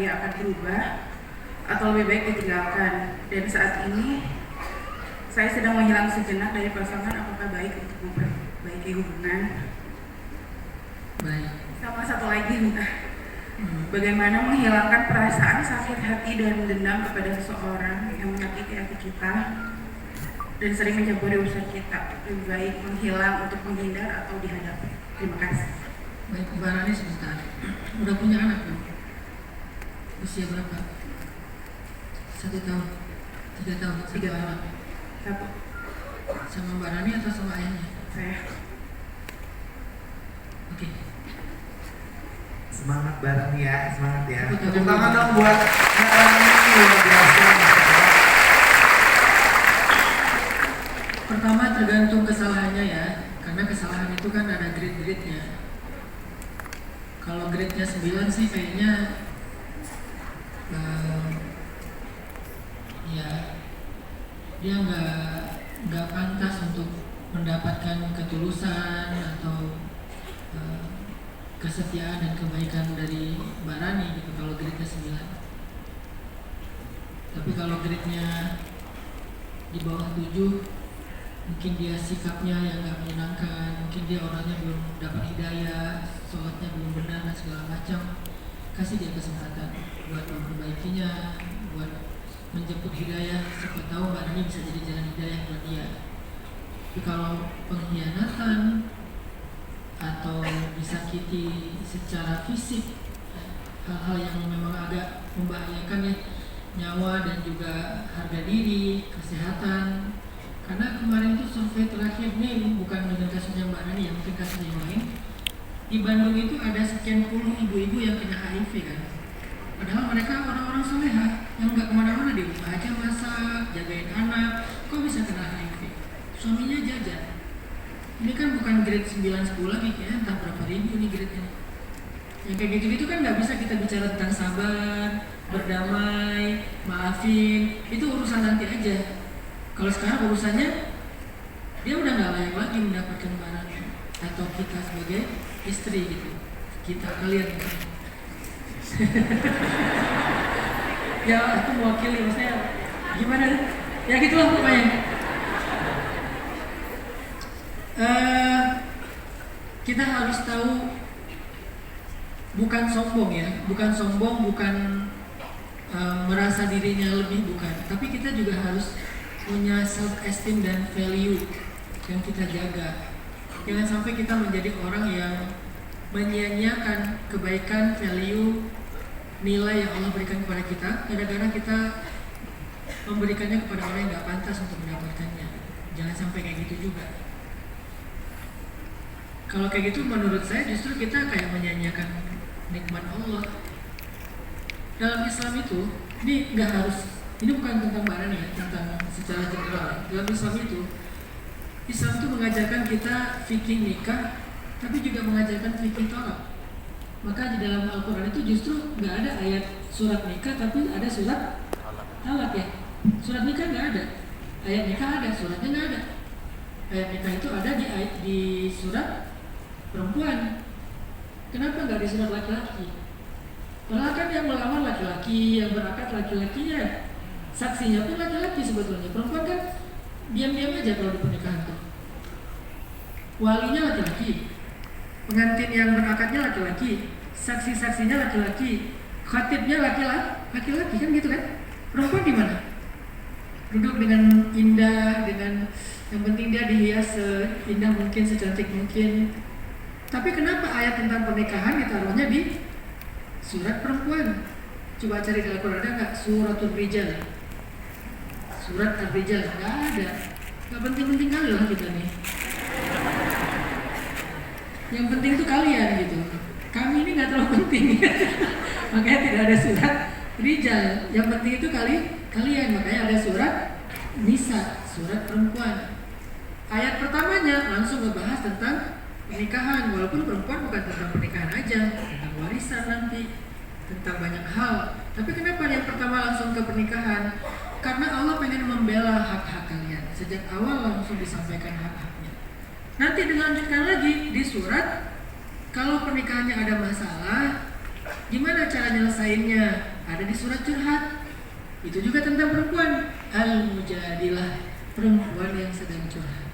dia akan berubah atau lebih baik ditinggalkan. Dan saat ini saya sedang menghilang sejenak dari pasangan, apakah baik untuk memperbaiki hubungan? Baik. Sama satu lagi, bagaimana menghilangkan perasaan sakit hati dan dendam kepada seseorang yang menyakiti hati kita dan sering mencampuri urusan kita? Lebih baik menghilang untuk menghindar atau dihadapi? Terima kasih. Baik, Mbak Rani sebentar. Udah punya anak belum? Usia berapa? 1 tahun? 3 tahun? 3 tahun. 1. Sama Mbak Rani atau sama ayahnya? Saya. Oke. Semangat bareng ya, semangat ya. Tepuk tangan dong buat Mbak Rani, luar biasa. Pertama tergantung kesalahannya ya, karena kesalahan itu kan ada grade-grade-nya. Kalau grade-nya 9 sih kayaknya ya dia nggak pantas untuk mendapatkan ketulusan atau kesetiaan dan kebaikan dari Mbak Rani gitu kalau grade-nya 9. Tapi kalau grade-nya di bawah 7, mungkin dia sikapnya yang nggak menyenangkan, mungkin dia orangnya belum dapat hidayah, sholatnya belum benar dan segala macam. Kasih dia kesempatan buat memperbaikinya, buat menjemput hidayah. Siapa tahu Mbak Rani bisa jadi jalan hidayah buat dia. Tapi kalau pengkhianatan atau disakiti secara fisik, hal-hal yang memang agak membahayakan ya, nyawa dan juga harga diri, kesehatan. Karena kemarin itu survei terakhir nih, bukan dengan kasusnya Mbak Rani ya, mungkin kasus yang lain. Di Bandung itu ada sekian puluh ibu-ibu yang kena HIV kan. Padahal mereka orang-orang soleha yang nggak kemana-mana, di rumah aja masak, jagain anak. Kok bisa kena HIV? Suaminya jajan. Ini kan bukan grade 9-10 lagi ya, entah berapa ribu nih grade ini. Yang kayak gitu-gitu kan nggak bisa kita bicara tentang sabar, berdamai, maafin. Itu urusan nanti aja. Kalau sekarang urusannya dia udah nggak layak lagi mendapatkan barang, atau kita sebagai istri gitu, kita kalian gitu. Ya aku mewakili, maksudnya gimana? Ya gitulah pokoknya. Kita harus tahu bukan sombong ya, bukan sombong, bukan merasa dirinya lebih, bukan. Tapi kita juga harus punya self esteem dan value yang kita jaga. Jangan sampai kita menjadi orang yang menyia-nyiakan kebaikan, value, nilai yang Allah berikan kepada kita gara-gara kita memberikannya kepada orang yang gak pantas untuk mendapatkannya. Jangan sampai kayak gitu juga. Kalau kayak gitu menurut saya justru kita kayak menyia-nyiakan nikmat Allah. Dalam Islam itu, ini nggak harus, ini bukan tentang barang ya, tentang secara general. Dalam Islam itu mengajarkan kita fikih nikah, tapi juga mengajarkan fikih tolak. Maka di dalam Al-Quran itu justru nggak ada ayat surat nikah, tapi ada surat talak ya. Surat nikah nggak ada, ayat nikah ada, suratnya nggak ada. Ayat nikah itu ada di surat perempuan. Kenapa nggak di surat laki-laki? Padahal kan yang melamar laki-laki, yang berakad laki-laki ya. Saksinya pun laki-laki sebetulnya. Perempuan kan diam-diam aja kalau di pernikahan tuh. Walinya laki-laki, pengantin yang berakadnya laki-laki, saksi-saksinya laki-laki, khatibnya laki-laki kan gitu kan? Perempuan di mana? Duduk dengan indah, dengan yang penting dia dihias seindah mungkin, secantik mungkin. Tapi kenapa ayat tentang pernikahan ditaruhnya di surat perempuan? Coba cari di Al-Quran ada nggak? Suratul Rijal, surat Ar-Rijal, nggak ada. Nggak penting-penting kali lah kita nih. Yang penting tuh kalian gitu. Kami ini nggak terlalu penting. Makanya tidak ada surat Rijal. Yang penting itu kalian. Makanya ada surat Nisa, surat perempuan. Ayat pertamanya langsung ngebahas tentang pernikahan, walaupun perempuan bukan tentang pernikahan aja, tentang warisan nanti, tentang banyak hal. Tapi kenapa yang pertama langsung ke pernikahan? Karena Allah pengen membela hak-hak kalian. Sejak awal langsung disampaikan hak-haknya. Nanti dilanjutkan lagi di surat, kalau pernikahannya ada masalah, Gimana cara nyelesainnya? Ada di surat curhat. Itu juga tentang perempuan. Al-Mujadilah, perempuan yang sedang curhat.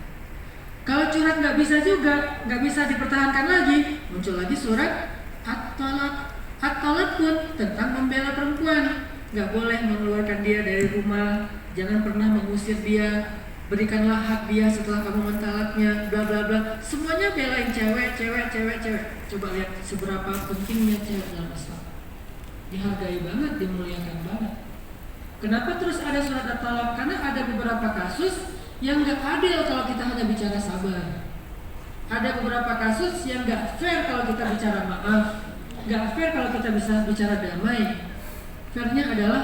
Kalau curhat nggak bisa juga, nggak bisa dipertahankan lagi, muncul lagi surat At-Talaq pun tentang membela perempuan. Nggak boleh mengeluarkan dia dari rumah, jangan pernah mengusir dia, berikanlah hak dia setelah kamu mentalaknya, bla bla bla. Semuanya belain cewek. Coba lihat seberapa pentingnya cewek dalam Islam. Dihargai banget, dimuliakan banget. Kenapa terus ada surat At-Talaq? Karena ada beberapa kasus yang nggak adil kalau kita hanya bicara sabar. Ada beberapa kasus yang nggak fair kalau kita bicara maaf, nggak fair kalau kita bisa bicara damai. Fairnya adalah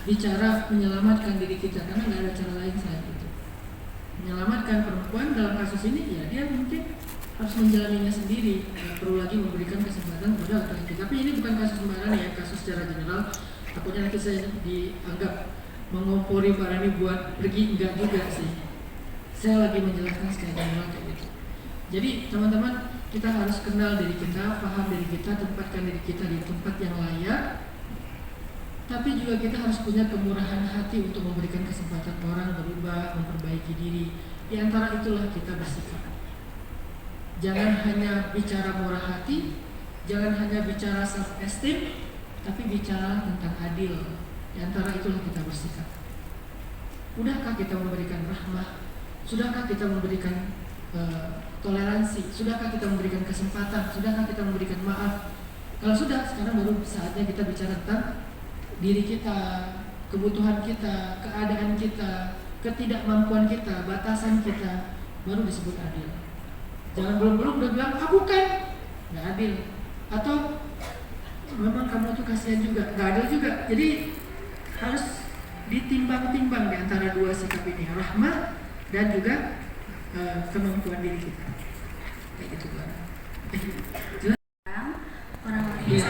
bicara menyelamatkan diri kita, karena nggak ada cara lain saat itu. Menyelamatkan perempuan dalam kasus ini, ya dia mungkin harus menjalaninya sendiri, nggak perlu lagi memberikan kesempatan kepada laki-laki. Tapi ini bukan kasus sembarangan ya, kasus secara general. Takutnya nanti saya dianggap mengompori Pak Rani buat pergi, enggak juga sih. Saya lagi menjelaskan secara general kayak gitu. Jadi teman-teman, kita harus kenal diri kita, paham diri kita, tempatkan diri kita di tempat yang layak. Tapi juga kita harus punya kemurahan hati untuk memberikan kesempatan orang berubah, memperbaiki diri. Di antara itulah kita bersikap. Jangan hanya bicara murah hati, jangan hanya bicara self-esteem, tapi bicara tentang adil. Di antara itulah kita bersikap. Udahkah kita memberikan rahmah? Sudahkah kita memberikan toleransi? Sudahkah kita memberikan kesempatan? Sudahkah kita memberikan maaf? Kalau sudah, sekarang baru saatnya kita bicara tentang diri kita, kebutuhan kita, keadaan kita, ketidakmampuan kita, batasan kita, baru disebut adil. Jangan belum udah bilang, bukan, nggak adil. Atau memang kamu tuh kasihan juga, nggak adil juga. Jadi harus ditimbang-timbang di antara dua sikap ini, rahmah dan juga kemampuan diri kita. Kayak gitu kan. Jelas? Orang Iya.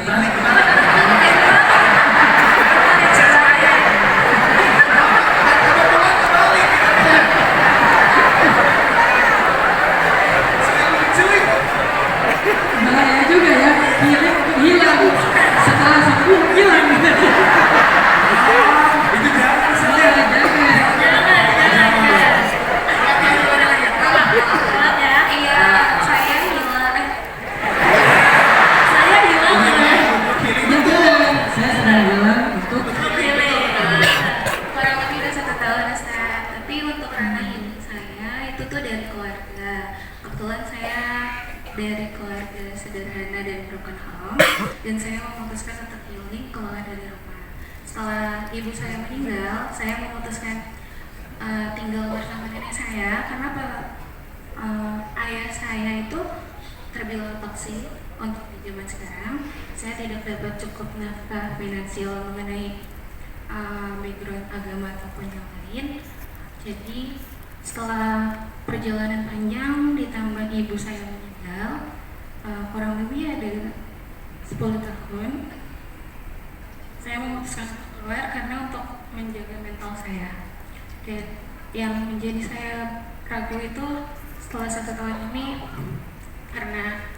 Bahaya juga ya, hilang setelah sembuh hilang. Itu jangan saja. Saya sedang bilang untuk Kurang lebih udah 1 tahun Ustaz. Tapi untuk ranah ini saya itu tuh dari keluarga. Kebetulan saya dari keluarga sederhana dan broken home, dan saya memutuskan untuk healing keluar dari rumah. Setelah ibu saya meninggal, saya memutuskan tinggal bersama nenek saya karena ayah saya itu terbilang toksik untuk di zaman sekarang. Saya tidak dapat cukup nafkah finansial mengenai background agama ataupun yang lain. Jadi setelah perjalanan panjang ditambah ibu saya meninggal, kurang lebih ada 10 tahun, saya memutuskan untuk keluar karena untuk menjaga mental saya. Dan yang menjadi saya ragu itu setelah 1 tahun ini, karena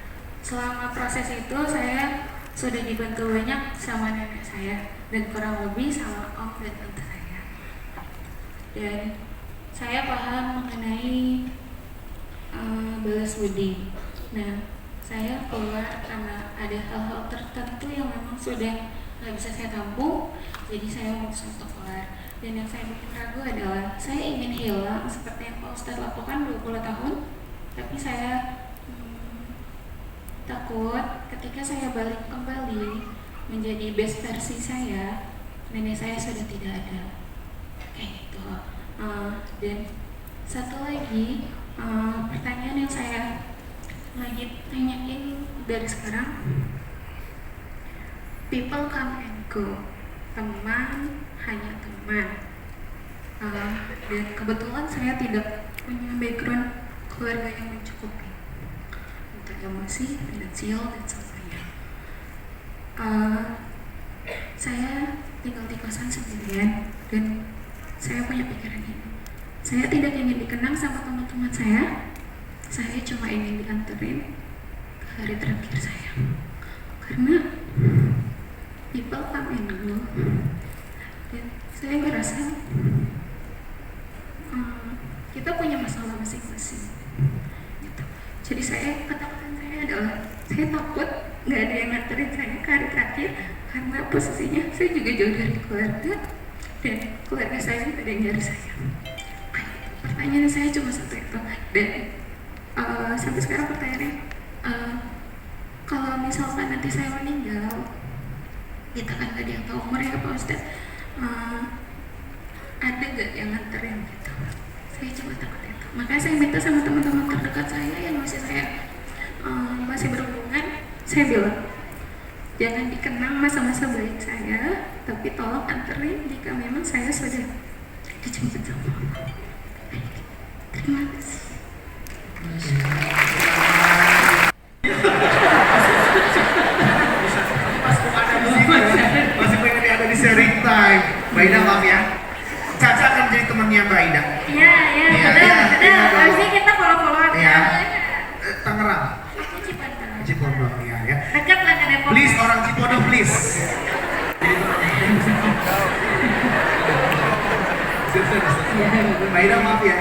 selama proses itu saya sudah dibantu banyak sama nenek saya dan kurang lebih sama om dan tante saya. Dan saya paham mengenai balas budi. Nah, saya keluar karena ada hal-hal tertentu yang memang sudah nggak bisa saya tampung, jadi saya memutuskan untuk keluar. Dan yang saya bikin ragu adalah saya ingin hilang seperti yang Pak Ustadz lakukan 20 tahun, tapi saya takut ketika saya balik kembali menjadi best versi saya, nenek saya sudah tidak ada. Kayak gitu. Dan satu lagi pertanyaan yang saya lagi tanyain dari sekarang, people come and go, teman hanya teman. Dan kebetulan saya tidak punya background keluarga yang mencukupi untuk emosi, finansial, dan sebagainya. Saya tinggal di kosan sendirian dan saya punya pikiran ini. Saya tidak ingin dikenang sama teman-teman saya cuma ingin dianterin ke hari terakhir saya. Karena people come and go, dan saya ngerasa kita punya masalah masing-masing gitu. Jadi ketakutan saya adalah saya takut nggak ada yang nganterin saya ke hari terakhir, karena posisinya saya juga jauh dari keluarga dan keluarga saya juga ada yang nyari saya. Pertanyaan saya cuma satu itu, dan sampai sekarang pertanyaannya, kalau misalkan nanti saya meninggal, kita kan gak ada yang tahu umurnya Pak Ustadz, ada gak yang nganterin gitu? Saya cuma takut itu. Makanya saya minta sama teman-teman terdekat saya yang masih berhubungan, saya bilang jangan dikenang masa-masa baik saya, tapi tolong anterin jika memang saya sudah dijemput sama Allah. Terima kasih. Masih pengen ada di sharing time. Mbak Ida maaf ya. Caca akan jadi temannya Mbak Ida. Iya, betul. Harusnya kita follow-followan Iya. ya. Tangerang, Aku Cipanten. Cipondok ya. Dekat lah ke Depok. Please orang Cipondok please. Mbak Ida maaf ya.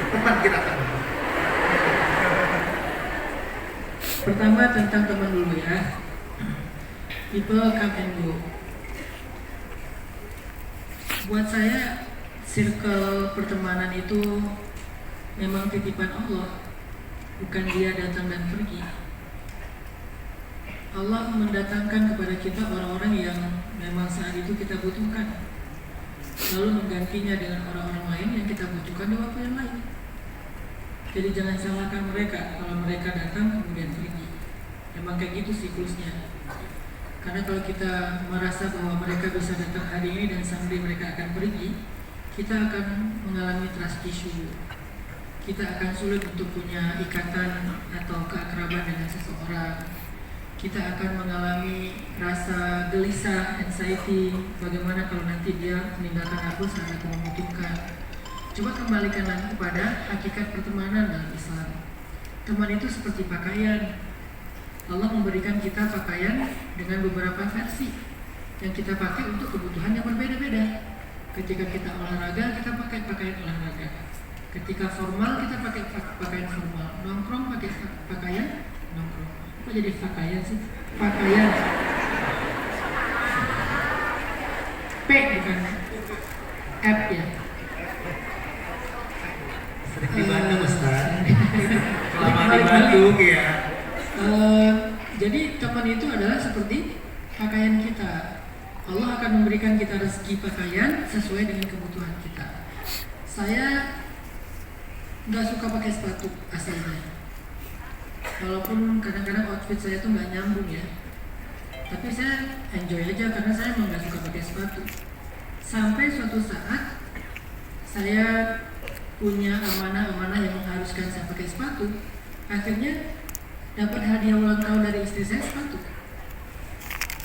Teman kita teman. Pertama tentang teman dulu ya. People come and go. Buat saya, circle pertemanan itu memang titipan Allah, bukan dia datang dan pergi. Allah mendatangkan kepada kita orang-orang yang memang saat itu kita butuhkan, lalu menggantinya dengan orang-orang lain yang kita butuhkan di waktu yang lain. Jadi jangan salahkan mereka kalau mereka datang kemudian pergi. Memang kayak gitu siklusnya. Karena kalau kita merasa bahwa mereka bisa datang hari ini dan someday mereka akan pergi, kita akan mengalami trust issue. Kita akan sulit untuk punya ikatan atau keakraban dengan seseorang. Kita akan mengalami rasa gelisah, anxiety, bagaimana kalau nanti dia meninggalkan aku saat aku membutuhkan. Coba kembalikan lagi kepada hakikat pertemanan dalam Islam. Teman itu seperti pakaian. Allah memberikan kita pakaian dengan beberapa versi yang kita pakai untuk kebutuhan yang berbeda-beda. Ketika kita olahraga, kita pakai pakaian olahraga. Ketika formal, kita pakai pakaian formal. Nongkrong pakai pakaian nongkrong. Kok jadi pakaian sih? Pakaian. P bukan F ya. Sering di Bandung Ustaz. Selama di Bandung ya. Jadi teman itu adalah seperti pakaian kita. Allah akan memberikan kita rezeki pakaian sesuai dengan kebutuhan kita. Saya nggak suka pakai sepatu asalnya. Walaupun kadang-kadang outfit saya tuh nggak nyambung ya. Tapi saya enjoy aja karena saya emang nggak suka pakai sepatu. Sampai suatu saat saya punya amanah-amanah yang mengharuskan saya pakai sepatu. Akhirnya dapat hadiah ulang tahun dari istri saya sepatu.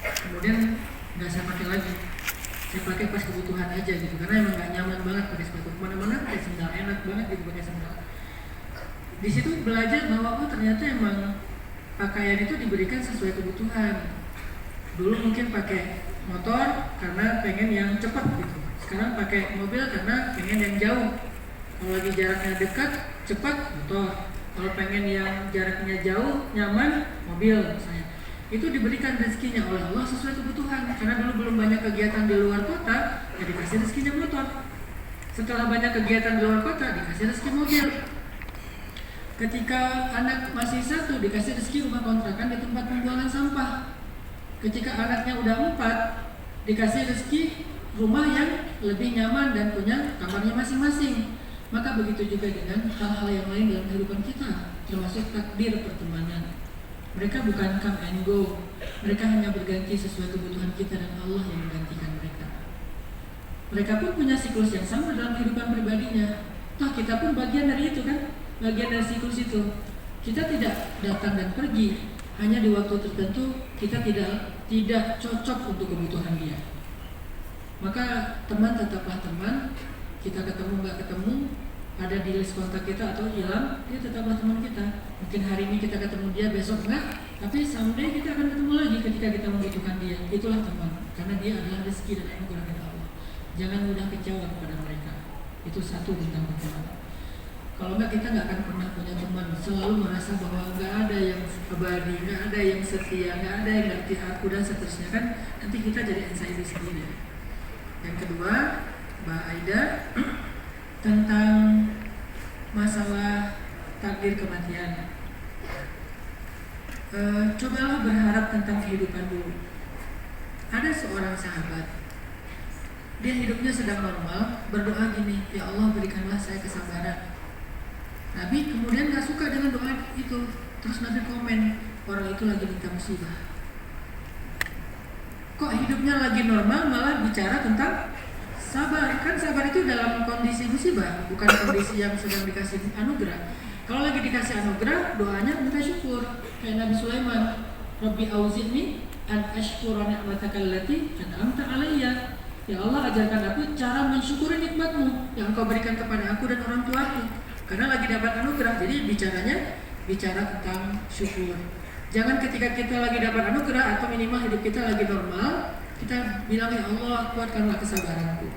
Kemudian nggak saya pakai lagi. Saya pakai pas kebutuhan aja gitu karena emang nggak nyaman banget pakai sepatu. Kemana-mana pakai sendal, enak banget gitu pakai sendal. Di situ belajar bahwa ternyata emang pakaian itu diberikan sesuai kebutuhan. Dulu mungkin pakai motor karena pengen yang cepat gitu. Sekarang pakai mobil karena pengen yang jauh. Kalau lagi jaraknya dekat, cepat motor. Kalau pengen yang jaraknya jauh, nyaman, mobil misalnya. Itu diberikan rezekinya oleh Allah sesuai kebutuhan. Karena dulu belum banyak kegiatan di luar kota, ya dikasih rezekinya motor. Setelah banyak kegiatan di luar kota, dikasih rezeki mobil. Ketika anak masih 1, dikasih rezeki rumah kontrakan di tempat pembuangan sampah. Ketika anaknya udah 4, dikasih rezeki rumah yang lebih nyaman dan punya kamarnya masing-masing. Maka begitu juga dengan hal-hal yang lain dalam kehidupan kita, termasuk takdir pertemanan. Mereka bukan come and go, mereka hanya berganti sesuai kebutuhan kita dan Allah yang menggantikan mereka. Mereka pun punya siklus yang sama dalam kehidupan pribadinya. Toh kita pun bagian dari itu kan, bagian dari siklus itu. Kita tidak datang dan pergi, hanya di waktu tertentu kita tidak cocok untuk kebutuhan dia. Maka teman tetaplah teman, kita ketemu nggak ketemu, ada di list kontak kita atau hilang, dia tetaplah teman kita. Mungkin hari ini kita ketemu dia, besok enggak, Tapi someday kita akan ketemu lagi ketika kita membutuhkan dia. Itulah teman, karena dia adalah rezeki dan anugerah dari Allah. Jangan mudah kecewa kepada mereka. Itu satu tentang pertemanan. Kalau enggak, kita nggak akan pernah punya teman. Selalu merasa bahwa nggak ada yang abadi, nggak ada yang setia, nggak ada yang ngerti aku dan seterusnya, kan nanti kita jadi anxiety sendiri. Yang kedua, Mbak Aida, tentang masalah takdir kematian. Cobalah berharap tentang kehidupan dulu. Ada seorang sahabat, dia hidupnya sedang normal, berdoa gini, ya Allah berikanlah saya kesabaran. Nabi kemudian gak suka dengan doa itu. Terus Nabi komen, orang itu lagi minta musibah. Kok hidupnya lagi normal malah bicara tentang sabar? Kan sabar itu dalam kondisi musibah, bukan kondisi yang sedang dikasih anugerah. Kalau lagi dikasih anugerah, doanya minta syukur. Kayak Nabi Sulaiman, Rabbi auzi'ni an ashkura ni'mataka allati an'amta alayya. Ya Allah, ajarkan aku cara mensyukuri nikmatmu yang Engkau berikan kepada aku dan orang tuaku. Karena lagi dapat anugerah, jadi bicara tentang syukur. Jangan ketika kita lagi dapat anugerah atau minimal hidup kita lagi normal, kita bilang ya Allah kuatkanlah kesabaranku.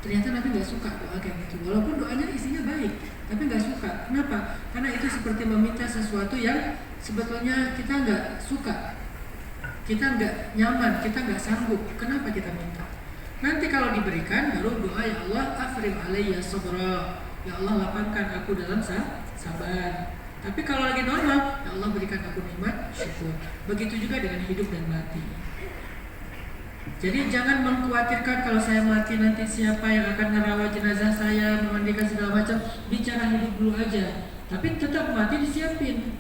Ternyata Nabi nggak suka doa kayak gitu. Walaupun doanya isinya baik, tapi nggak suka. Kenapa? Karena itu seperti meminta sesuatu yang sebetulnya kita nggak suka, kita nggak nyaman, kita nggak sanggup. Kenapa kita minta? Nanti kalau diberikan baru doa ya Allah afrim alayya sabra. Ya Allah lapangkan aku dalam sabar. Tapi kalau lagi normal, ya Allah berikan aku nikmat syukur. Begitu juga dengan hidup dan mati. Jadi jangan mengkhawatirkan kalau saya mati nanti siapa yang akan merawat jenazah saya, memandikan segala macam. Bicara hidup dulu aja. Tapi tetap mati disiapin.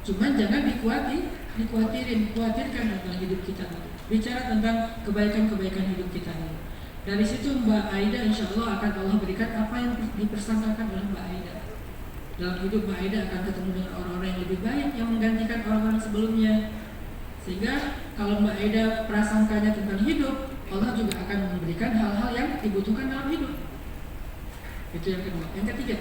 Cuman jangan khawatirkan tentang hidup kita dulu. Bicara tentang kebaikan-kebaikan hidup kita dulu. Dari situ Mbak Aida insya Allah akan Allah berikan apa yang dipersangkakan oleh Mbak Aida. Dalam hidup Mbak Aida akan ketemu dengan orang-orang yang lebih baik yang menggantikan orang-orang sebelumnya. Sehingga kalau Mbak Aida prasangkanya tentang hidup, Allah juga akan memberikan hal-hal yang dibutuhkan dalam hidup. Itu yang kedua. Yang ketiga,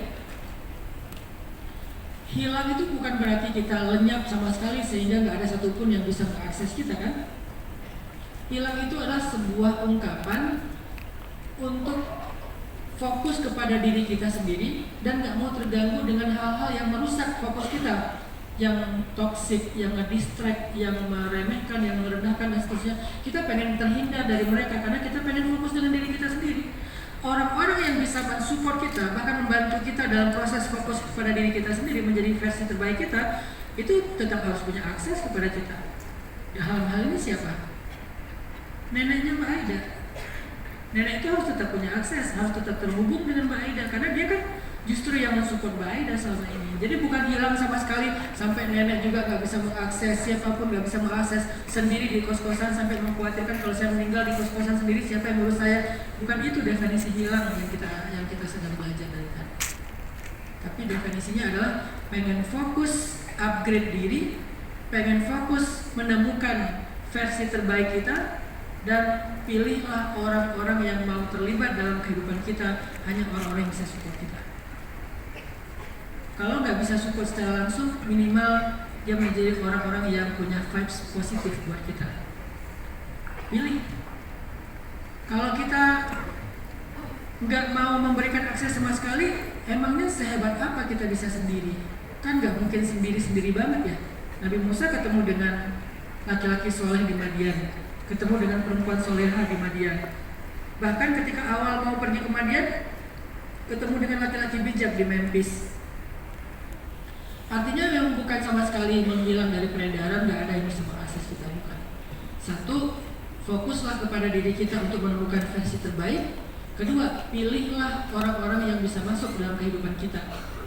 hilang itu bukan berarti kita lenyap sama sekali sehingga nggak ada satupun yang bisa mengakses kita kan. Hilang itu adalah sebuah ungkapan untuk fokus kepada diri kita sendiri dan nggak mau terganggu dengan hal-hal yang merusak fokus kita, yang toksik, yang nge-distract, yang meremehkan, yang merendahkan dan seterusnya. Kita pengen terhindar dari mereka karena kita pengen fokus dengan diri kita sendiri. Orang-orang yang bisa mensupport kita, bahkan membantu kita dalam proses fokus kepada diri kita sendiri menjadi versi terbaik kita, itu tetap harus punya akses kepada kita. Ya, hal-hal ini siapa? Neneknya Mbak Aida. Nenek itu harus tetap punya akses, harus tetap terhubung dengan Mbak Aida karena dia kan justru yang mensupport Mbak Aida selama ini. Jadi bukan hilang sama sekali sampai nenek juga nggak bisa mengakses, siapapun nggak bisa mengakses, sendiri di kos-kosan sampai mengkhawatirkan kalau saya meninggal di kos-kosan sendiri siapa yang ngurus saya. Bukan itu definisi hilang yang kita sedang belajar dari tadi. Tapi definisinya adalah pengen fokus upgrade diri, pengen fokus menemukan versi terbaik kita. Dan pilihlah orang-orang yang mau terlibat dalam kehidupan kita, hanya orang-orang yang bisa support kita. Kalau nggak bisa support secara langsung, minimal dia menjadi orang-orang yang punya vibes positif buat kita. Pilih. Kalau kita nggak mau memberikan akses sama sekali, emangnya sehebat apa kita bisa sendiri? Kan nggak mungkin sendiri-sendiri banget ya. Nabi Musa ketemu dengan laki-laki soleh di Madian, ketemu dengan perempuan soleha di Madian. Bahkan ketika awal mau pergi ke Madian, ketemu dengan laki-laki bijak di Memphis. Artinya yang bukan sama sekali menghilang dari peredaran, nggak ada yang bisa mengakses kita, bukan. Satu, fokuslah kepada diri kita untuk menemukan versi terbaik. Kedua, pilihlah orang-orang yang bisa masuk dalam kehidupan kita.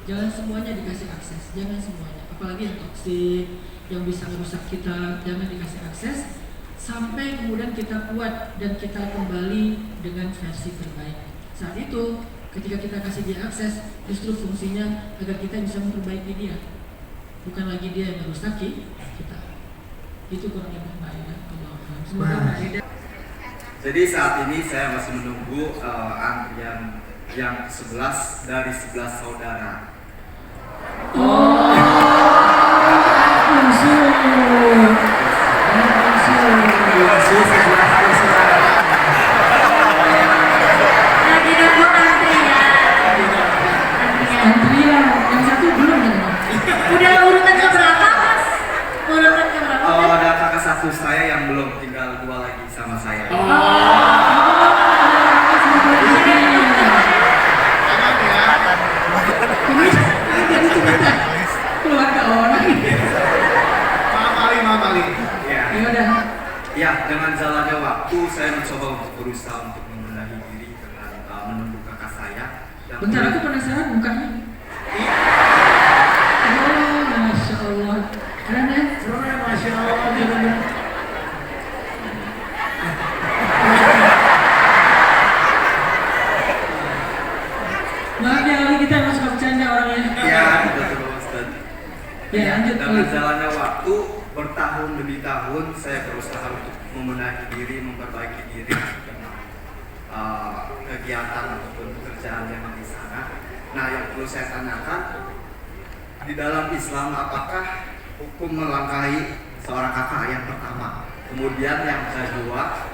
Jangan semuanya dikasih akses, jangan semuanya. Apalagi yang toksik, yang bisa merusak kita, jangan dikasih akses. Sampai kemudian kita kuat dan kita kembali dengan versi terbaik. Saat itu, ketika kita kasih dia akses, justru fungsinya agar kita bisa memperbaiki dia, bukan lagi dia yang merusaki kita. Itu kurang lebih Mbak Aida. Semoga Mbak Aida. Jadi saat ini saya masih menunggu antrian yang 11 dari 11 saudara. Oh, dengan jalannya waktu saya mencoba untuk berusaha untuk membenahi diri dengan menunggu kakak saya yang Bentar, aku penasaran mukanya. Oh, Masya Allah. Keren ya? Keren, Masya Allah. Bener-bener. Maaf ya Ali, kita emang suka bercanda orangnya. ya betul Ustaz. Ya, lanjut Dengan Ali. jalannya waktu bertahun demi tahun saya berusaha untuk membenahi diri, memperbaiki diri dengan kegiatan ataupun pekerjaan yang di sana. Nah, yang perlu saya tanyakan di dalam Islam, apakah hukum melangkahi seorang kakak yang pertama? Kemudian yang kedua,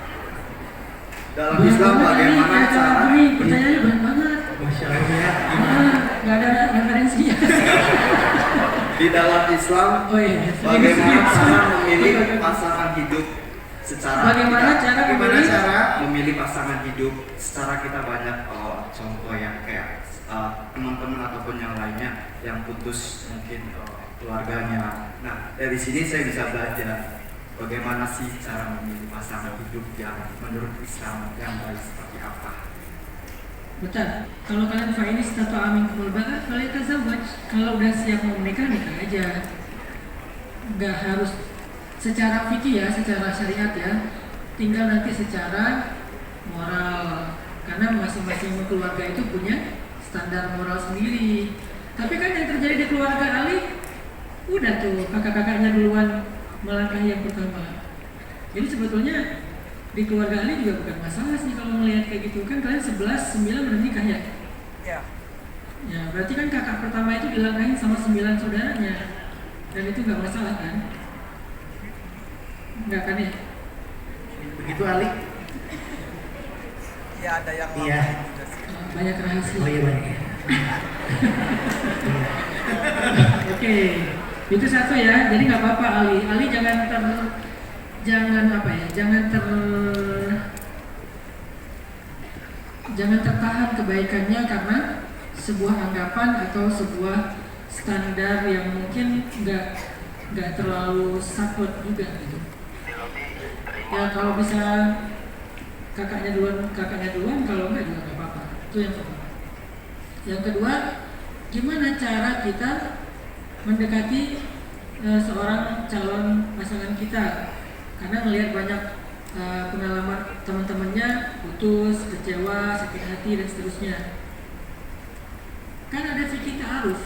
dalam Islam bagaimana cara Ini pertanyaannya banyak banget. Masya Allah ya. Gak ada referensinya. di dalam Islam Oh iya. bagaimana cara memilih pasangan hidup secara Bagaimana cara bagaimana memilih? cara memilih pasangan hidup secara kita banyak contoh yang kayak teman-teman ataupun yang lainnya yang putus mungkin keluarganya. Nah, dari sini saya bisa belajar bagaimana sih cara memilih pasangan hidup yang menurut Islam yang baik seperti apa. Bentar, kalau kalian fainis atau amin kumul bakat, kalian tazawwaj. Kalau udah siap mau menikah, nikah aja. Nggak harus secara fikih ya, secara syariat ya. Tinggal nanti secara moral. Karena masing-masing keluarga itu punya standar moral sendiri. Tapi kan yang terjadi di keluarga Ali, udah tuh kakak-kakaknya duluan melangkahi yang pertama. Jadi sebetulnya di keluarga Ali juga bukan masalah sih kalau melihat kayak gitu. Kan kalian 11, 9 udah nikah ya? Ya. Ya berarti kan kakak pertama itu dilangkahin sama 9 saudaranya. Dan itu nggak masalah kan? Nggak kan ya? Begitu Ali. Iya ada yang Iya. juga sih. Banyak rahasia. Oh iya banyak. Oke, itu satu ya. Jadi nggak apa-apa Ali. Ali jangan tertahan kebaikannya karena sebuah anggapan atau sebuah standar yang mungkin nggak terlalu saklek juga gitu. Ya kalau bisa kakaknya duluan, kalau enggak juga nggak apa-apa. Itu yang pertama. Yang kedua, gimana cara kita mendekati seorang calon pasangan kita? Karena melihat banyak pengalaman teman-temannya putus, kecewa, sakit hati dan seterusnya. Kan ada fikih ta'aruf.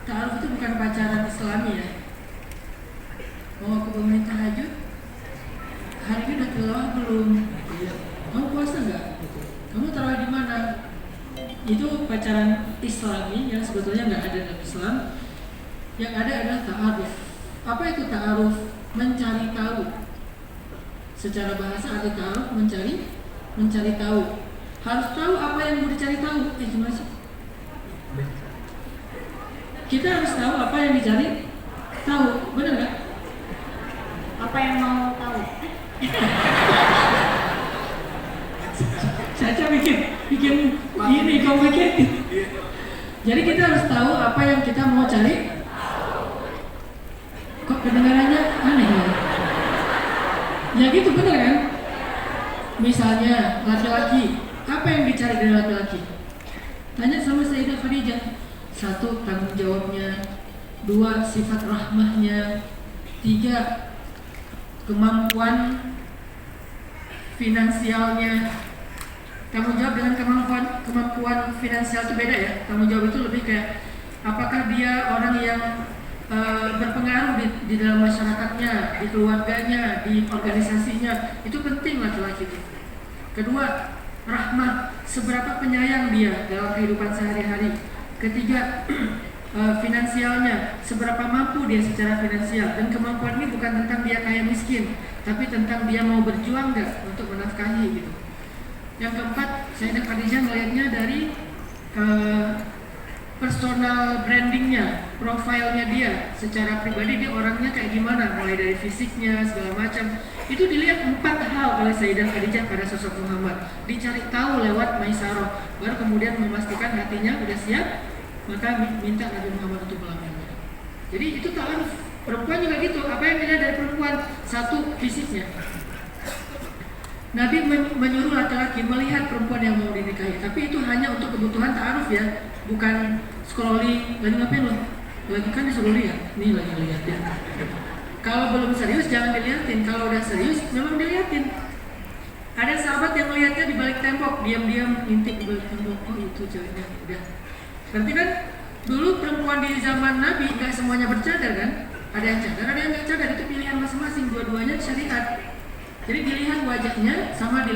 Ta'aruf itu bukan pacaran Islami ya. Mau aku bangunin tahajud? Hari ini udah tilawah belum? Iya. Kamu puasa nggak? Gitu. Kamu taruh di mana? Itu pacaran Islami yang sebetulnya nggak ada dalam Islam. Yang ada adalah ta'aruf. Apa itu ta'aruf? Mencari tahu. Secara bahasa arti ta'aruf mencari tahu. Harus tahu apa yang mau dicari tahu. Gimana sih? Kita harus tahu apa yang dicari tahu. Benar nggak? Apa yang mau tahu? Caca bikin ini complicated. Jadi kita harus tahu apa yang kita mau cari. Kok kedengarannya aneh ya? Ya gitu bener kan? Misalnya laki-laki, apa yang dicari dari laki-laki? Tanya sama Sayyidah Khadijah. 1, tanggung jawabnya. 2, sifat rahmahnya. 3, kemampuan finansialnya. Tanggung jawab dengan kemampuan finansial itu beda ya. Tanggung jawab itu lebih kayak apakah dia orang yang berpengaruh di dalam masyarakatnya, di keluarganya, di organisasinya. Itu penting laki-laki itu. Kedua, rahmah, seberapa penyayang dia dalam kehidupan sehari-hari. Ketiga, finansialnya, seberapa mampu dia secara finansial. Dan kemampuan ini bukan tentang dia kaya miskin, tapi tentang dia mau berjuang nggak untuk menafkahi gitu. Yang keempat, Sayyidah Khadijah melihatnya dari personal brandingnya, profilnya dia secara pribadi, dia orangnya kayak gimana, mulai dari fisiknya segala macam. Itu dilihat 4 hal oleh Sayyidah Khadijah pada sosok Muhammad. Dicari tahu lewat Maisarah, baru kemudian memastikan hatinya udah siap, maka minta Nabi Muhammad untuk melamarnya. Jadi itu ta'aruf. Perempuan juga gitu. Apa yang dilihat dari perempuan? 1, fisiknya. Nabi menyuruh laki-laki melihat perempuan yang mau dinikahi, tapi itu hanya untuk kebutuhan ta'aruf ya, bukan scrolling. Lagi ngapain lo? Lagi kan disuruh lihat, nih lagi lihat ya. Kalau belum serius jangan dilihatin, kalau udah serius memang dilihatin. Ada sahabat yang melihatnya di balik tembok, diam-diam ngintip di balik tembok, oh itu ceweknya, udah. Berarti kan dulu perempuan di zaman Nabi nggak semuanya bercadar kan? Ada yang cadar, ada yang nggak cadar, itu pilihan masing-masing, dua-duanya syariat. Jadi dilihat wajahnya sama di